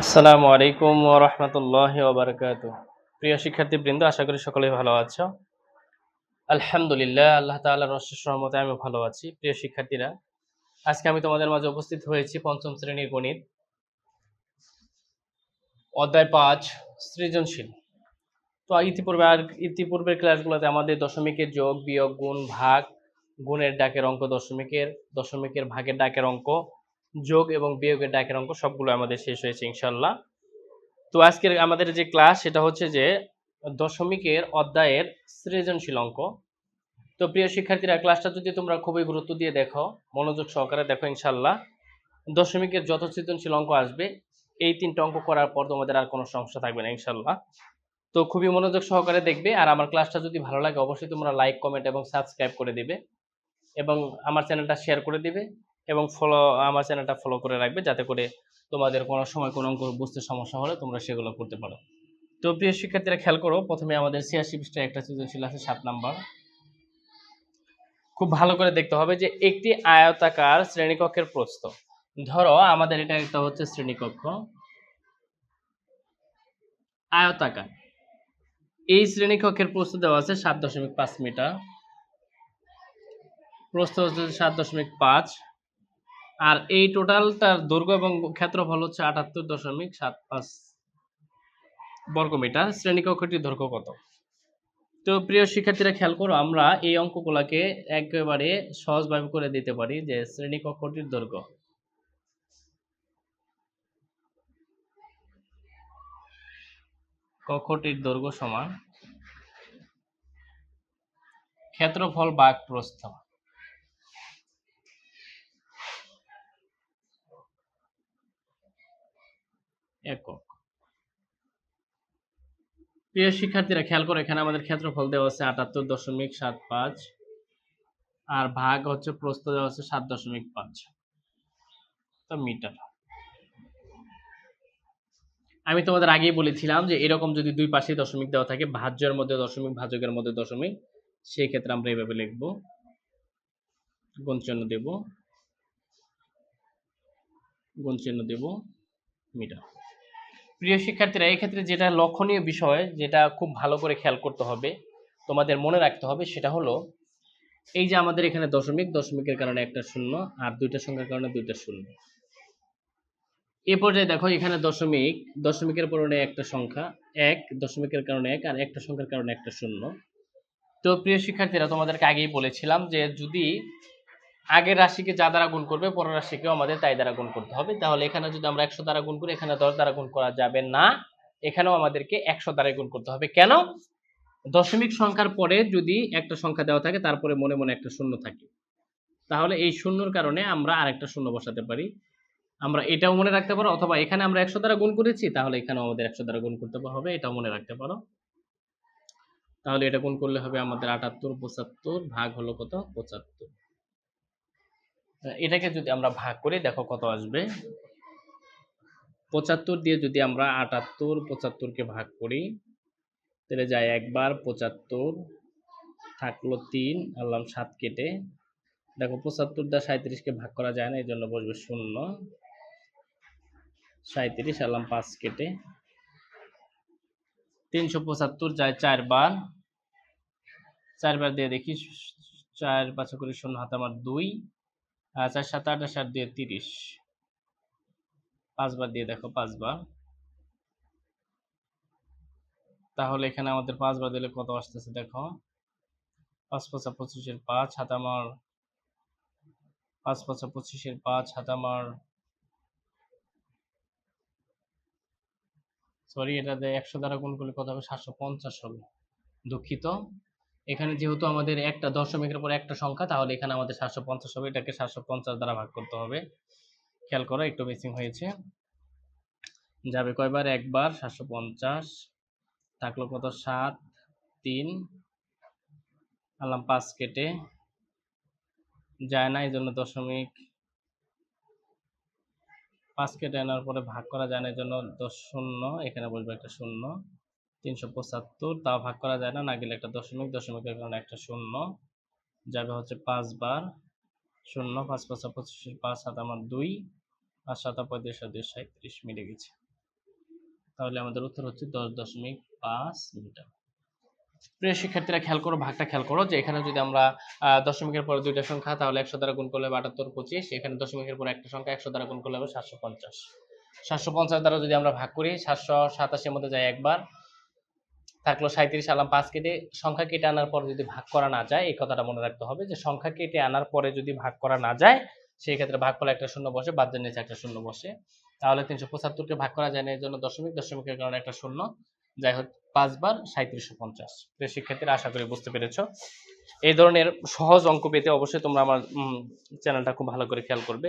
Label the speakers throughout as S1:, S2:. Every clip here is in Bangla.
S1: আসসালামু আলাইকুম ওয়া রাহমাতুল্লাহি ওয়া বারাকাতুহু। প্রিয় শিক্ষার্থীবৃন্দ, আশা করি সকলেই ভালো আছো। আলহামদুলিল্লাহ, আল্লাহ তাআলার অশেষ রহমতে আমি ভালো আছি। প্রিয় শিক্ষার্থীরা, আজকে আমি তোমাদের মাঝে উপস্থিত হয়েছি পঞ্চম শ্রেণীর গণিত অধ্যায় ৫ সৃজনশীল। তো ইতিপূর্বের ক্লাসগুলোতে আমাদের দশমিকের যোগ, বিয়োগ, গুণ, ভাগ, গুণের ডাকের অঙ্ক, দশমিকের ভাগের ডাকের অঙ্ক, যোগ এবং বিয়োগের ডাকের অঙ্ক সবগুলো আমাদের শেষ হয়েছে ইনশাআল্লাহ। তো আজকের আমাদের যে ক্লাস সেটা হচ্ছে যে দশমিকের অধ্যায়ের সৃজনশীল অঙ্ক। তো প্রিয় শিক্ষার্থীরা, ক্লাসটা যদি তোমরা খুবই গুরুত্ব দিয়ে দেখো, মনোযোগ সহকারে দেখো, ইনশাল্লাহ দশমিকের যত সৃজনশীল অঙ্ক আসবে এই তিনটা অঙ্ক করার পর তোমাদের আর কোনো সমস্যা থাকবে না ইনশাল্লাহ। তো খুবই মনোযোগ সহকারে দেখবে, আর আমার ক্লাসটা যদি ভালো লাগে অবশ্যই তোমরা লাইক, কমেন্ট এবং সাবস্ক্রাইব করে দিবে এবং আমার চ্যানেলটা শেয়ার করে দিবে এবং আমার চ্যানেলটা ফলো করে রাখবে, যাতে করে তোমাদের কোনো সময় কোনো অঙ্ক বুঝতে সমস্যা হলে তোমরা সেগুলো করতে পারো। তো প্রিয় শিক্ষার্থীরা, খেয়াল করো, প্রথমে আমাদের ৮৬ পৃষ্ঠায় একটা সৃজনশীল আছে ৭ নাম্বার। খুব ভালো করে দেখতে হবে যে একটি আয়তাকার শ্রেণীকক্ষের প্রস্থ। ধরো আমাদের এটা একটা হচ্ছে শ্রেণীকক্ষ আয়তাকার। এই শ্রেণীকক্ষের প্রস্থ দেওয়া আছে ৭.৫ মিটার, প্রস্থ হচ্ছে ৭.৫, আর এই টোটালটার দৈর্ঘ্য এবং ক্ষেত্রফল হচ্ছে ৭৮.৭৫ বর্গমিটার। শ্রেণীকক্ষটির দৈর্ঘ্য কত? তো প্রিয় শিক্ষার্থীরা, খেয়াল করো, আমরা এই অঙ্কগুলোকে একেবারে সহজভাবে করে দিতে পারি যে শ্রেণীকক্ষটির দৈর্ঘ্য সমান ক্ষেত্রফল ভাগ প্রস্থ। একক। প্রিয় শিক্ষার্থীরা, খেয়াল করো, এখানে আমাদের ক্ষেত্রফল দেওয়া আছে ৭৮.৭৫ আর ভাগ হচ্ছে প্রস্থ দেওয়া আছে ৭.৫ মিটার। আমি তোমাদের আগেই বলেছিলাম যে এরকম যদি দুই পাশে দশমিক দেওয়া থাকে, ভাজ্যের মধ্যে দশমিক, ভাজকের মধ্যে দশমিক, সেই ক্ষেত্রে আমরা এইভাবে লিখব, গুণ চিহ্ন দেব, মিটার। প্রিয় শিক্ষার্থীরা, এই ক্ষেত্রে যেটা লক্ষণীয় বিষয়, যেটা খুব ভালো করে খেয়াল করতে হবে, তোমাদের মনে রাখতে হবে, সেটা হলো এই যে আমাদের এখানে দশমিকের কারণে একটা শূন্য, আর দুইটা সংখ্যার কারণে দুইটা শূন্য। এ পর্যায়ে দেখো, এখানে দশমিকের কারণে একটা সংখ্যা এক, দশমিকের কারণে এক, আর একটা সংখ্যার কারণে একটা শূন্য। তো প্রিয় শিক্ষার্থীরা, তোমাদেরকে আগেই বলেছিলাম যে যদি আগের রাশিকে যা দ্বারা গুণ করবে, পরের রাশিকেও আমাদের তাই দ্বারা গুণ করতে হবে। তাহলে এখানে যদি আমরা ১০০ দ্বারা গুণ করি, এখানে ১০ দ্বারা গুণ করা যাবে না, এখানেও আমাদেরকে ১০০ দ্বারা গুণ করতে হবে। কেন? দশমিক সংখ্যার পরে যদি একটা সংখ্যা দেওয়া থাকে, তারপরে মনে মনে একটা শূন্য থাকে, তাহলে এই শূন্যর কারণে আমরা আরেকটা শূন্য বসাতে পারি। আমরা এটাও মনে রাখতে পারো, অথবা এখানে আমরা ১০০ দ্বারা গুণ করেছি, তাহলে এখানেও আমাদের ১০০ দ্বারা গুণ করতে হবে, এটাও মনে রাখতে পারো। তাহলে এটা গুণ করলে হবে আমাদের ৭৮, ৭৫ ভাগ হলো কত? ৭৫। এটাকে যদি আমরা ভাগ করি, দেখো কত আসবে। ৭৫ দিয়ে যদি আমরা ৭৮, ৭৫কে ভাগ করি, তাহলে যায় একবার ৭৫, থাকলো ৩, আনলাম ৭ কেটে। দেখো ৭৫ দ্বারা ৩৭কে ভাগ করা যায় না, এই জন্য বসবে ০। ৩৭ আনলাম ৫ কেটে। ৩৭৫ যায় ৪ বার, ৪ বার দিয়ে দেখি, ৪ ৫ করে ০ হাতে আমার ২, ৪ ৭ ২৮, ৮ দিয়ে ৩০, ৫ বার দিয়ে দেখো, ৫ বার। তাহলে এখানে আমাদের ৫ বার দিলে কত আসতেছে দেখো, ৫ ৫ ২৫-এর ৫, হাতে আমার ৫ ৫ ২৫-এর ৫, হাতে আমার, সরি, এটা ১০০ দ্বারা গুণ করলে কত হবে? ৭৫০ হবে। দুঃখিত, এখানে যেহেতু আমাদের একটা দশমিকের পর একটা সংখ্যা, তাহলে এখানে আমাদের ৭৫০ হবে, এটাকে ৭৫০ দ্বারা ভাগ করতে হবে। খেয়াল করো, একটু মিসিং হয়েছে। যাবে কয়বার? একবার। ৭৫০ থাকলো কত? ৭, ৩, আনলাম ৫ কেটে, যায় না, এই জন্য দশমিক, ৫ কেটে আনার পরে ভাগ করা যায় না, এই জন্য ০, এখানে বসবে একটা ০। ৩৭৫, তাও ভাগ করা যায় না, না গেলে একটা দশমিকের কারণে একটা ০, যাবে হচ্ছে ৫ বার। ০, ৫ ৫ ২৫-এর ৫, হাতে আমার ২, ৫ ৭ ৩৫, ৩৭ মিলে গেছে। তাহলে আমাদের উত্তর হচ্ছে 10.5 মিটার। প্রিয় শিক্ষার্থীরা খেয়াল করো, ভাগটা খেয়াল করো যে এখানে যদি আমরা দশমিকের পরে দুইটা সংখ্যা তাহলে 100 দ্বারা গুণ করলে হবে 78, 25। এখানে দশমিকের পরে একটা সংখ্যা 100 দ্বারা গুণ করলে হবে 750। 750 দ্বারা যদি আমরা ভাগ করি 787 এর মধ্যে যায় একবার, থাকলো 37, আনলাম 5 কেটে। সংখ্যা কেটে আনার পর যদি ভাগ করা না যায়, এই কথাটা মনে রাখতে হবে যে সংখ্যা কেটে আনার পরে যদি ভাগ করা না যায় সেই ক্ষেত্রে ভাগফলে একটা শূন্য বসে, বাদ দিয়ে নিচে একটা শূন্য বসে। তাহলে 375 কে ভাগ করা যায় না, এর জন্য দশমিকের কারণে একটা শূন্য, যাই হোক 5 বার 3750। প্রিয় শিক্ষার্থীরা, আশা করি বুঝতে পেরেছো। এই ধরনের সহজ অঙ্ক পেতে অবশ্যই তোমরা আমার চ্যানেলটা খুব ভালো করে খেয়াল করবে,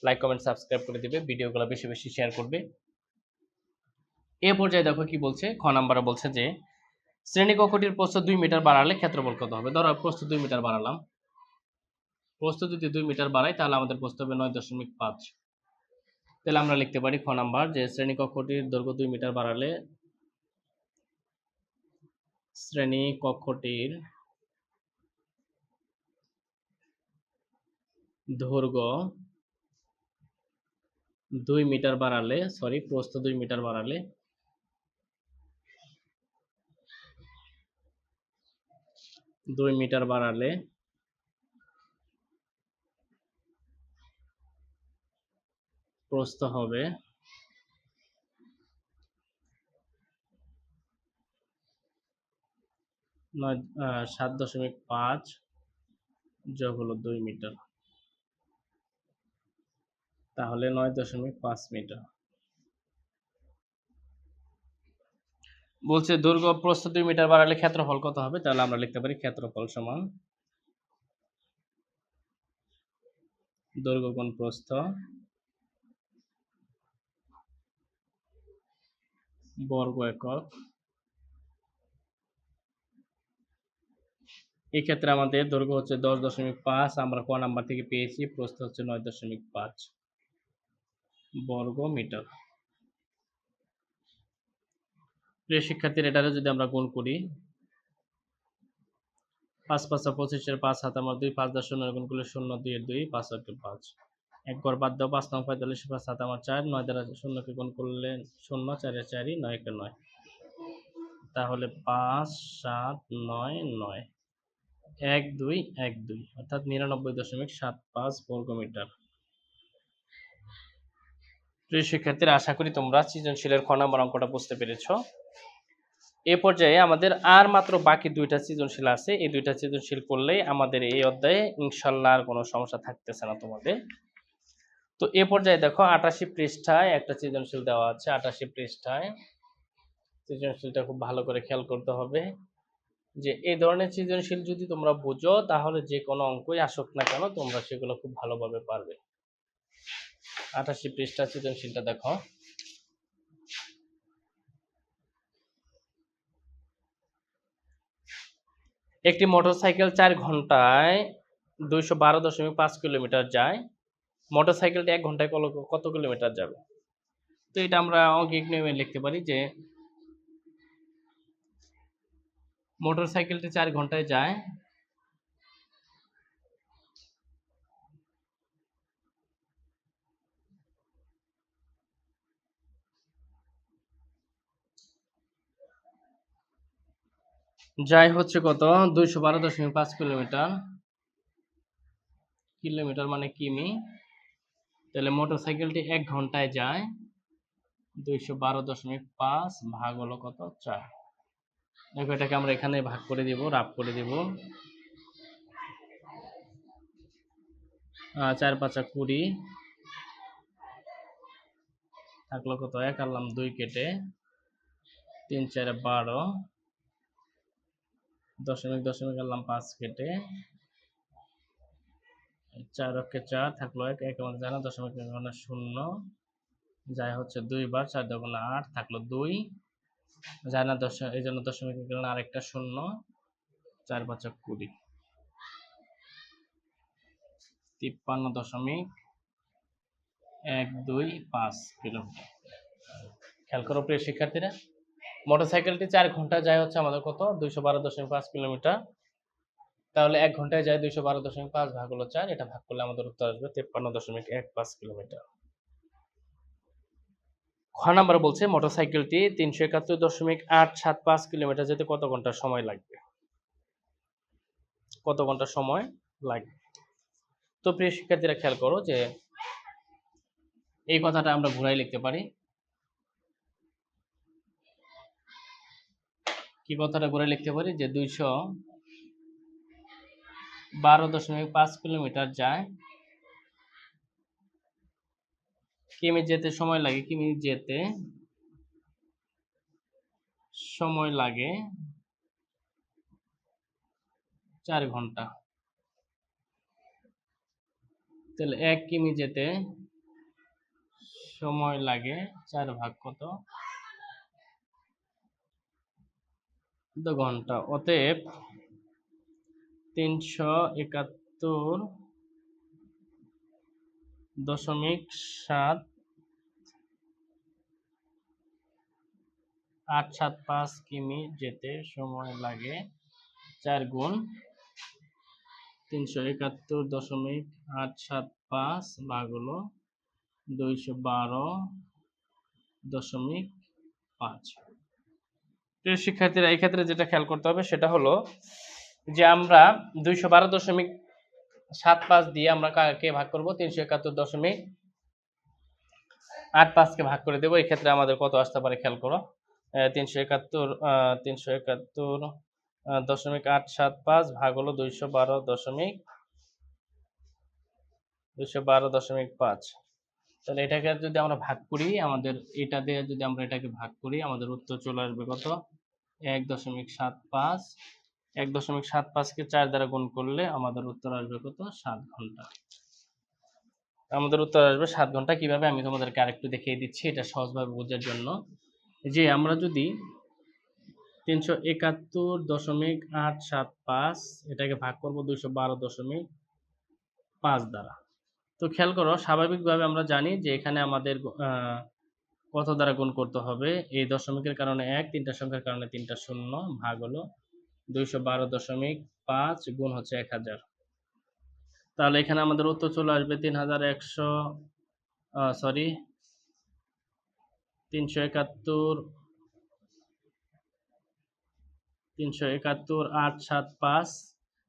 S1: লাইক কমেন্ট সাবস্ক্রাইব করে দিবে, ভিডিওগুলো বেশি বেশি শেয়ার করবে। এ পর্যায়ে দেখো কি বলছে, খ নাম্বারে বলছে যে শ্রেণীকক্ষটির প্রস্থ 2 মিটার বাড়ালে ক্ষেত্রফল কত হবে। ধরো প্রস্থ 2 মিটার বাড়ালাম, প্রস্থ যদি 2 মিটার বাড়াই তাহলে আমাদের প্রস্থ হবে 9.5। তাহলে আমরা লিখতে পারি খ নাম্বার যে শ্রেণীকক্ষটির দৈর্ঘ্য 2 মিটার বাড়ালে শ্রেণীকক্ষটির দৈর্ঘ্য 2 মিটার বাড়ালে, প্রস্থ 2 মিটার বাড়ালে প্রস্থ হবে 7.5 যোগ হলো 2 মিটার, তাহলে 9.5 মিটার। বলছে দৈর্ঘ্য প্রস্থ 2 মিটার বাড়ালে ক্ষেত্রফল কত হবে। তাহলে আমরা লিখতে পারি ক্ষেত্রফল সমান দৈর্ঘ্য গুণ প্রস্থ বর্গ একক। এই ক্ষেত্রে আমাদের দৈর্ঘ্য হচ্ছে 10.5, আমরা ক নাম্বার থেকে পেয়েছি, প্রস্থ হচ্ছে 9.5 বর্গ মিটার। প্রিয় শিক্ষার্থীর, এটারে যদি আমরা গুণ করি, 5 5 25, 5 হাত আমার 2, 5 10 0 গুণ করলে 0 2 2, 5 8 5, এক ঘর বাদ দাও, 5 9 45, 5 হাত আমার 4, 9 দ্বারা 0 কে গুণ করলে 0, 4 4, 9 1 9, তাহলে 5 7 9 9, 1 2 1 2, অর্থাৎ 99.75 বর্গ মিটার। প্রিয় শিক্ষার্থীরা, আশা করি তোমরা সৃজনশীলের খ নাম্বার অঙ্কটা বুঝতে পেরেছো। এ পর্যায়ে আমাদের আর মাত্র বাকি দুইটা সৃজনশীল আছে, এই দুইটা সৃজনশীল করলেই আমাদের এই অধ্যায়ে ইনশাল্লাহ আর কোনো সমস্যা থাকতেছে না তোমাদের। তো এ পর্যায়ে দেখো 88 পৃষ্ঠায় একটা সৃজনশীল দেওয়া আছে। 88 পৃষ্ঠায় সৃজনশীলটা খুব ভালো করে খেয়াল করতে হবে যে এই ধরনের সৃজনশীল যদি তোমরা বুঝো তাহলে যে কোনো অঙ্কই আসুক না কেন তোমরা সেগুলো খুব ভালোভাবে পারবে। 88 পৃষ্ঠা সৃজনশীলটা দেখো। একটি মোটরসাইকেল 4 ঘন্টায় 212.5 কিলোমিটার যায়। মোটরসাইকেলটি 1 ঘন্টায় কত কিলোমিটার যাবে। তো এটা আমরা অঙ্কিক নিয়মে লিখতে পারি যে মোটরসাইকেলটি 4 ঘন্টায় যায়, যায় হচ্ছে কত 212.5 কিলোমিটার। কিলোমিটার মানে কিমি। তাহলে মোটরসাইকেলটি 1 ঘন্টায় যায় 212.5 ভাগ হলো কত 4। দেখো এটাকে আমরা এখানে ভাগ করে দিব, রাফ করে দিব। 4 5 20, থাকলো কত 1, আনলাম 2 কেটে, 3 4 12, দশমিক দশমিক আনলাম 5 কেটে, 4 অক্ষে 4, থাকলো 1, 1 আমাদের জানা, দশমিক 0, যায় হচ্ছে 2 বার, 4 2 8, থাকলো 2, যায় না এই জন্য দশমিক আরেকটা 0, 4 5 20, 53.125 কিলোমিটার। খেয়াল করো প্রিয় শিক্ষার্থীরা, মোটরসাইকেলটি 4 ঘন্টা যায় হচ্ছে আমাদের কত 212.5 কিলোমিটার। তাহলে 1 ঘন্টায় যায় 212.5 ভাগ হলো 4, এটা ভাগ করলে আমাদের উত্তর আসবে 53.15 কিলোমিটার। খ খ নাম্বার বলছে মোটরসাইকেলটি 371.875 কিলোমিটার যেতে কত ঘন্টা সময় লাগবে? কত ঘন্টা সময় লাগবে? তো প্রিয় শিক্ষার্থীরা খেয়াল করো যে এই কথাটা আমরা ঘুরাই লিখতে পারি। কি কথাটা ঘুরাই লিখতে পারি যে 212.5 কিলোমিটার যায়, কিমি যেতে সময় লাগে, কিমি যেতে সময় লাগে 4 ঘন্টা। তাহলে 1 কিমি যেতে সময় লাগে 4 ভাগ কত? 2 ঘন্টা। অতএব 371.7875 কিমি যেতে সময় লাগে 4 গুণ 371.875 ভাগ হলো 212.5। প্রিয় শিক্ষার্থীরা এই ক্ষেত্রে যেটা খেয়াল করতে হবে সেটা হলো যে আমরা 212.75 দিয়ে আমরা কাকে ভাগ করব? 371.85 কে ভাগ করে দেব। এই ক্ষেত্রে আমাদের কত আসতে পারে খেয়াল করো। 371.875 ভাগ হলো 212.5। তাহলে এটাকে যদি আমরা ভাগ করি, আমাদের এটা দিয়ে যদি আমরা এটাকে ভাগ করি, আমাদের উত্তর চলে আসবে কত? 1.75। 1.75 কে 4 দ্বারা গুণ করলে আমাদের উত্তর আসবে কত? 7 ঘন্টা। আমাদের উত্তর আসবে 7 ঘন্টা। কিভাবে আমি তোমাদেরকে আরেকটু দেখিয়ে দিচ্ছি এটা সহজভাবে বোঝার জন্য। যে আমরা যদি 371.875 এটাকে ভাগ করব 212.5 দ্বারা। তো খেয়াল করো, স্বাভাবিকভাবে আমরা জানি যে এখানে আমাদের কত দ্বারা গুণ করতে হবে? এই দশমিকের কারণে 1, তিনটা সংখ্যার কারণে 3টা শূন্য, ভাগ হলো 212.5 গুণ হচ্ছে 1000। তাহলে এখানে আমাদের উত্তর চলে আসবে 371.875।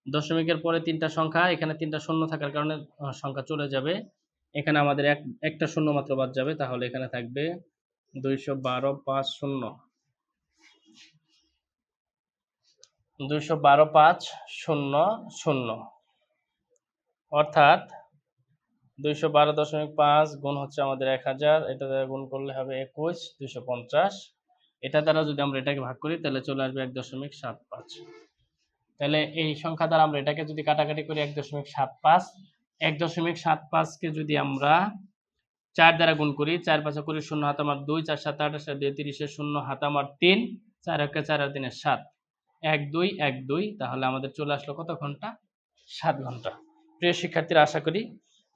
S1: দশমিকের পরে 3টা সংখ্যা, এখানে 3টা শূন্য থাকার কারণে সংখ্যা চলে যাবে। এখানে আমাদের একটা শূন্য মাত্র বাদ যাবে, তাহলে এখানে থাকবে 212.50। 212.500 অর্থাৎ 212.5 গুণ হচ্ছে আমাদের 1000, এটা দ্বারা গুণ করলে হবে 21, 250। এটা দ্বারা যদি আমরা এটাকে ভাগ করি তাহলে চলে আসবে 1.75। তাহলে এই সংখ্যা দ্বারা আমরা এটাকে যদি কাটাকাটি করি 1.75, 1.75 কে যদি আমরা 4 দ্বারা গুণ করি, 4 5 করে 0 হাত আমার 2, 4 7 28 2 30 0 হাত আমার 3, 4 1 4 আর 3 7, 1 2 1 2। তাহলে আমাদের চলে আসলো কত ঘন্টা? 7 ঘন্টা। প্রিয় শিক্ষার্থীরা, আশা করি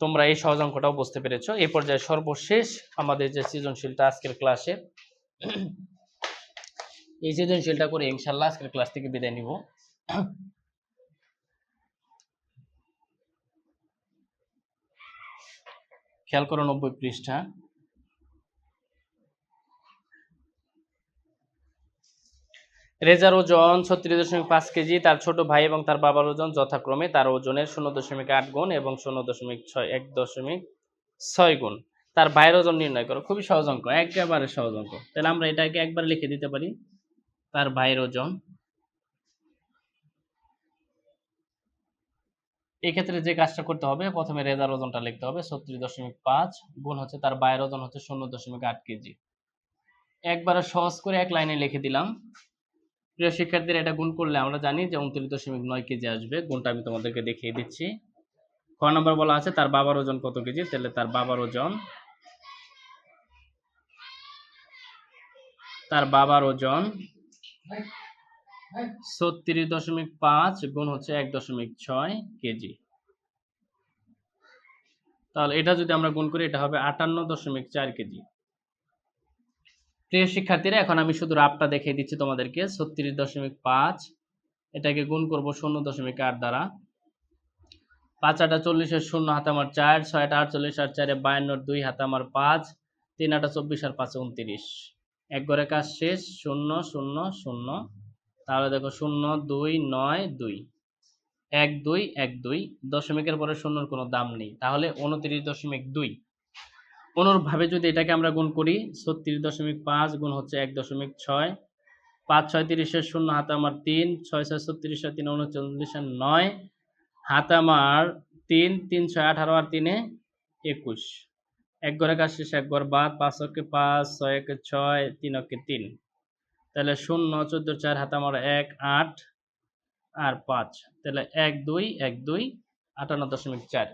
S1: তোমরা এই সহজ অঙ্কটাও বুঝতে পেরেছো। এই পর্যায়ে সর্বশেষ আমাদের যে সৃজনশীলটা আজকের ক্লাসে, এই সৃজনশীলটা করে ইনশাআল্লাহ আজকের ক্লাস থেকে বিদায় নিব। খেয়াল করো 90 পৃষ্ঠা। রেজার ওজন 36.5 কেজি, তার ছোট ভাই এবং তার বাবার ওজন যথাক্রমে তার ওজনের 0.8 গুণ এবং 1.6 গুণ। তার ভাইয়ের ওজন নির্ণয় করো। খুবই সহজ অঙ্ক, একেবারে সহজ অঙ্ক। তাহলে আমরা এটাকে একবার লিখে দিতে পারি, তার ভাইয়ের ওজন। এই ক্ষেত্রে যে কাজটা করতে হবে, প্রথমে রেজার ওজনটা লিখতে হবে 36.5 গুণ হচ্ছে তার ভাইয়ের ওজন হচ্ছে 0.8 কেজি। একবারে সহজ করে এক লাইনে লিখে দিলাম। প্রিয় শিক্ষার্থীরা, এটা গুণ করলে আমরা জানি যে 29.9 কেজি আসবে। গুণটা আমি তোমাদেরকে দেখিয়ে দিচ্ছি। ক নম্বর বলা আছে তার বাবার ওজন কত কেজি। তাহলে তার বাবার ওজন 36.5 গুণ হচ্ছে 1.6 কেজি। তাহলে এটা যদি আমরা গুণ করি, এটা হবে 58.4 কেজি। প্রিয় শিক্ষার্থীরা, এখন আমি শুধু রাফটা দেখিয়ে দিচ্ছি তোমাদেরকে। 36.5 এটাকে গুণ করব 0.8 দ্বারা। 5 8 40 0 হাতে আমার 4, 6 8 48 আর 4 52 2 হাতে আমার 5, 3 8 24 আর 5 29, এক ঘরে কাজ শেষ। 0 0 0, তাহলে দেখো 0 2 9 2, 1 2 1 2, দশমিকের পরে শূন্যর কোনো দাম নেই, তাহলে 29.2। অনুরূপভাবে যদি এটাকে আমরা গুণ করি, 36.5 গুণ হচ্ছে 1.6, 5 6 30 শূন্য হাতে আমার 3, 6 6 36 3 39 আর 9, হাতে আমার 3 3 6 18 আর 3 21, এক ঘরে কাজ শেষ, এক ঘর বাদ, 5 অক্ষে 5, 6 একে 6, 3 অক্ষে 3, তাহলে 0 14 4 হাতে আমার 1 8 আর 5, তাহলে 1 2 1 2 58.4।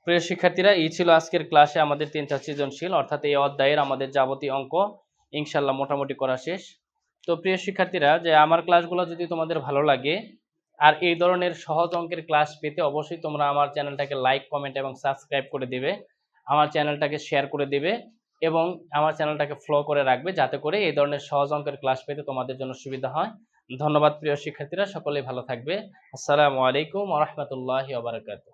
S1: প্রিয় শিক্ষার্থীরা, এই ছিল আজকের ক্লাসে আমাদের 3টা সৃজনশীল, অর্থাৎ এই অধ্যায়ের আমাদের যাবতীয় অঙ্ক ইনশাল্লাহ মোটামুটি করা শেষ। তো প্রিয় শিক্ষার্থীরা, যে আমার ক্লাসগুলো যদি তোমাদের ভালো লাগে আর এই ধরনের সহজ অঙ্কের ক্লাস পেতে অবশ্যই তোমরা আমার চ্যানেলটাকে লাইক কমেন্ট এবং সাবস্ক্রাইব করে দিবে, আমার চ্যানেলটাকে শেয়ার করে দিবে এবং আমার চ্যানেলটাকে ফলো করে রাখবে, যাতে করে এই ধরনের সহজ অঙ্কের ক্লাস পেতে তোমাদের জন্য সুবিধা হয়। ধন্যবাদ প্রিয় শিক্ষার্থীরা, সকলেই ভালো থাকবে। আসসালামু আলাইকুম ওয়া রাহমাতুল্লাহি ওয়া বারাকাতুহু।